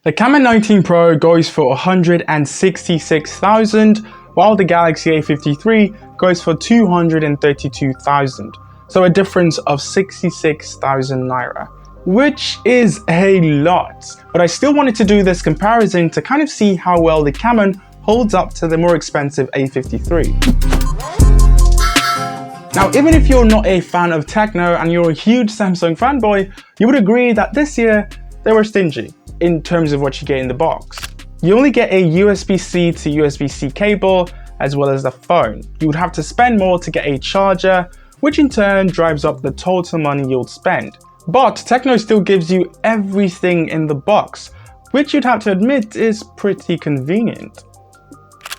The Camon 19 Pro goes for 166,000, while the Galaxy A53 goes for 232,000. So a difference of 66,000 naira, which is a lot. But I still wanted to do this comparison to kind of see how well the Camon holds up to the more expensive A53. Now, even if you're not a fan of Tecno and you're a huge Samsung fanboy, you would agree that this year they were stingy in terms of what you get in the box. You only get a USB-C to USB-C cable as well as the phone. You would have to spend more to get a charger, which in turn drives up the total money you'll spend. But Tecno still gives you everything in the box, which you'd have to admit is pretty convenient.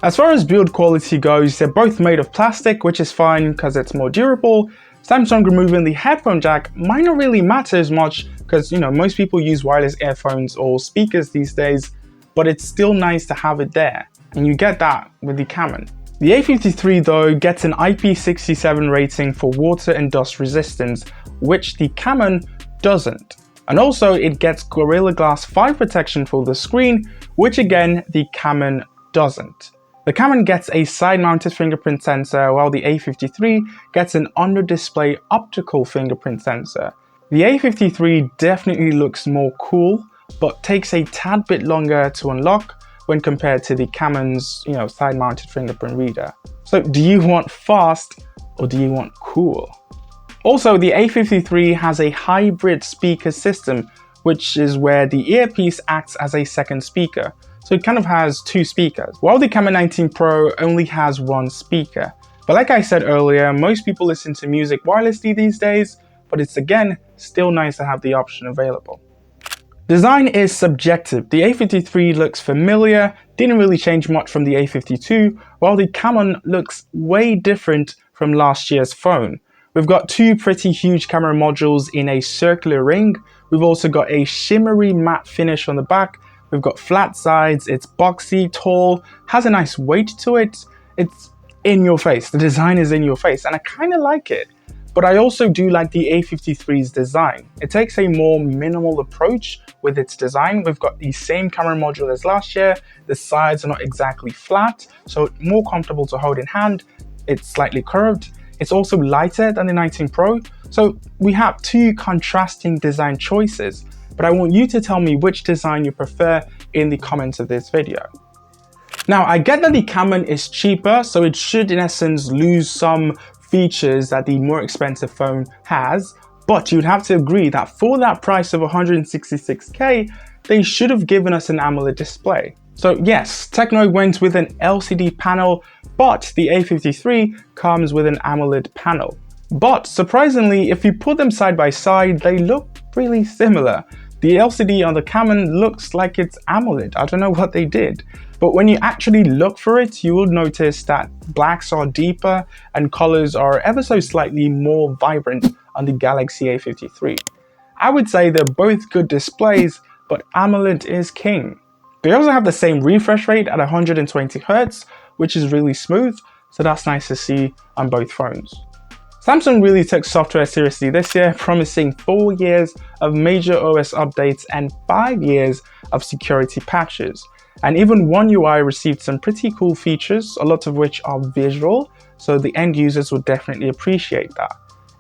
As far as build quality goes, they're both made of plastic, which is fine because it's more durable. Samsung removing the headphone jack might not really matter as much because, most people use wireless earphones or speakers these days, but it's still nice to have it there. And you get that with the Camon. The A53 though gets an IP67 rating for water and dust resistance, which the Camon doesn't. And also it gets Gorilla Glass 5 protection for the screen, which again the Camon doesn't. The Camon gets a side-mounted fingerprint sensor, while the A53 gets an under-display optical fingerprint sensor. The A53 definitely looks more cool, but takes a tad bit longer to unlock when compared to the Camon's, side-mounted fingerprint reader. So do you want fast or do you want cool? Also, the A53 has a hybrid speaker system, which is where the earpiece acts as a second speaker. So it kind of has two speakers, while the Camon 19 Pro only has one speaker. But like I said earlier, most people listen to music wirelessly these days, but it's again, still nice to have the option available. Design is subjective. The A53 looks familiar, didn't really change much from the A52, while the Camon looks way different from last year's phone. We've got two pretty huge camera modules in a circular ring. We've also got a shimmery matte finish on the back. We've got flat sides, it's boxy, tall, has a nice weight to it. It's in your face, the design is in your face, and I kind of like it. But I also do like the A53's design. It takes a more minimal approach with its design. We've got the same camera module as last year. The sides are not exactly flat, so more comfortable to hold in hand. It's slightly curved. It's also lighter than the 19 Pro. So we have two contrasting design choices. But I want you to tell me which design you prefer in the comments of this video. Now, I get that the Camon is cheaper, so it should in essence lose some features that the more expensive phone has, but you'd have to agree that for that price of 166k, they should have given us an AMOLED display. So yes, Tecno went with an LCD panel, but the A53 comes with an AMOLED panel. But surprisingly, if you put them side by side, they look really similar. The LCD on the Camon looks like it's AMOLED. I don't know what they did. But when you actually look for it, you will notice that blacks are deeper and colors are ever so slightly more vibrant on the Galaxy A53. I would say they're both good displays, but AMOLED is king. They also have the same refresh rate at 120 Hz, which is really smooth, so that's nice to see on both phones. Samsung really took software seriously this year, promising 4 years of major OS updates and 5 years of security patches. And even One UI received some pretty cool features, a lot of which are visual, so the end users would definitely appreciate that.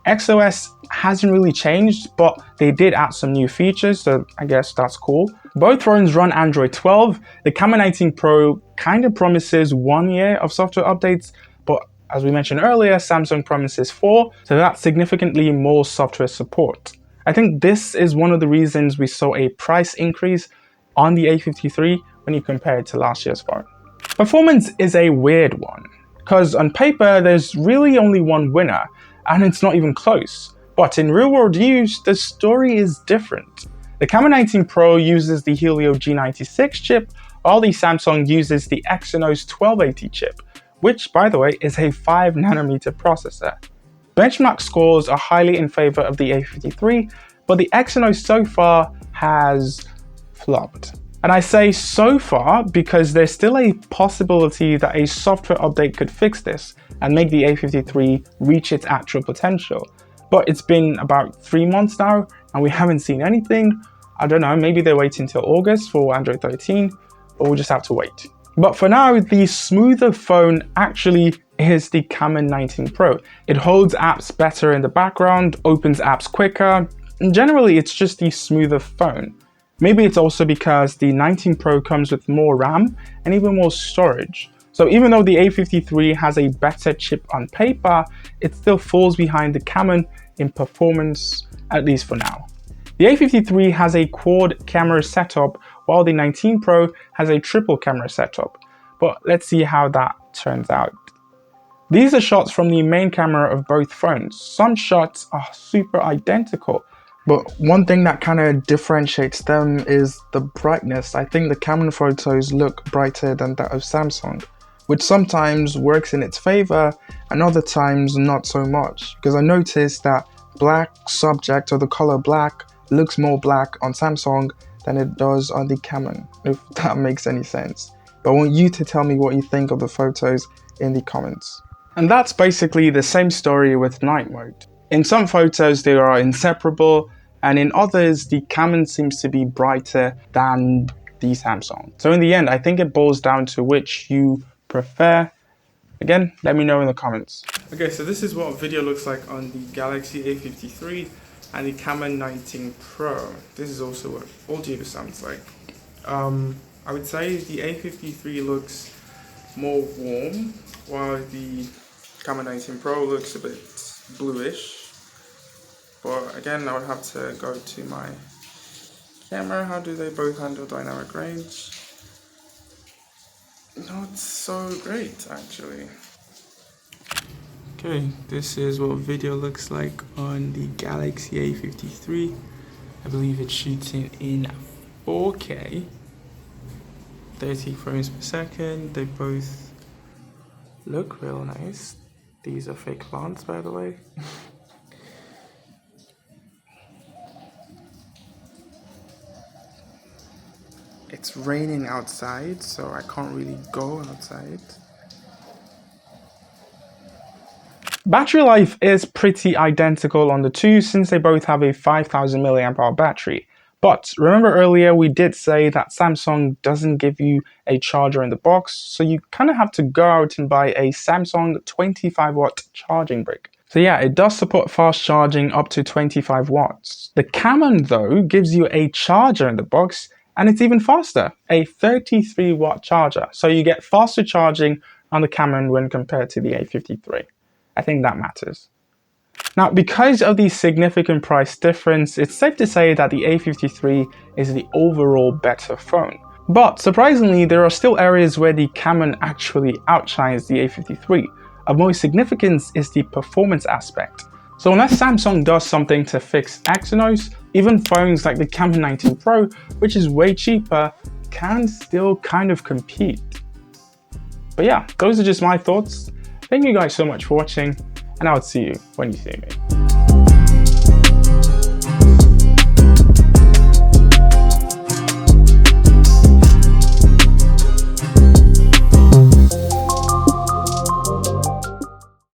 XOS hasn't really changed, but they did add some new features, so I guess that's cool. Both phones run Android 12. The Camon 19 Pro kind of promises 1 year of software updates, but as we mentioned earlier, Samsung promises 4, so that's significantly more software support. I think this is one of the reasons we saw a price increase on the A53 when you compare it to last year's phone. Performance is a weird one, because on paper there's really only one winner, and it's not even close. But in real-world use, the story is different. The Camon 19 Pro uses the Helio G96 chip, while the Samsung uses the Exynos 1280 chip, which, by the way, is a 5nm processor. Benchmark scores are highly in favor of the A53, but the Exynos so far has flopped. And I say so far because there's still a possibility that a software update could fix this and make the A53 reach its actual potential. But it's been about 3 months now and we haven't seen anything, I don't know, maybe they're waiting until August for Android 13, but we'll just have to wait. But for now, the smoother phone actually is the Camon 19 Pro. It holds apps better in the background, opens apps quicker, and generally it's just the smoother phone. Maybe it's also because the 19 Pro comes with more RAM and even more storage. So even though the A53 has a better chip on paper, it still falls behind the Camon in performance, at least for now. The A53 has a quad camera setup, while the 19 Pro has a triple camera setup. But let's see how that turns out. These are shots from the main camera of both phones. Some shots are super identical, but one thing that kind of differentiates them is the brightness. I think the Camon photos look brighter than that of Samsung, which sometimes works in its favor and other times not so much, because I noticed that black subject, or the color black, looks more black on Samsung than it does on the Camon, if that makes any sense. But I want you to tell me what you think of the photos in the comments. And that's basically the same story with night mode. In some photos they are inseparable, and in others the Camon seems to be brighter than the Samsung. So in the end, I think it boils down to which you prefer. Again, let me know in the comments. Okay, so this is what a video looks like on the Galaxy A53 and the Camon 19 Pro. This is also what audio sounds like. I would say the A53 looks more warm, while the Camon 19 Pro looks a bit bluish. But again, I would have to go to my camera. How do they both handle dynamic range? Not so great, actually. Okay, this is what video looks like on the Galaxy A53. I believe it's shooting in 4K, 30 frames per second. They both look real nice. These are fake plants, by the way. It's raining outside, so I can't really go outside. Battery life is pretty identical on the two, since they both have a 5000 mAh battery. But remember earlier we did say that Samsung doesn't give you a charger in the box, so you kind of have to go out and buy a Samsung 25-watt charging brick. So yeah, it does support fast charging up to 25 watts. The Camon though gives you a charger in the box, and it's even faster, a 33-watt charger. So you get faster charging on the Camon when compared to the A53. I think that matters. Now, because of the significant price difference, it's safe to say that the A53 is the overall better phone. But surprisingly, there are still areas where the Camon actually outshines the A53. Of most significance is the performance aspect. So unless Samsung does something to fix Exynos, even phones like the Camon 19 Pro, which is way cheaper, can still kind of compete. But yeah, those are just my thoughts. Thank you guys so much for watching, and I'll see you when you see me.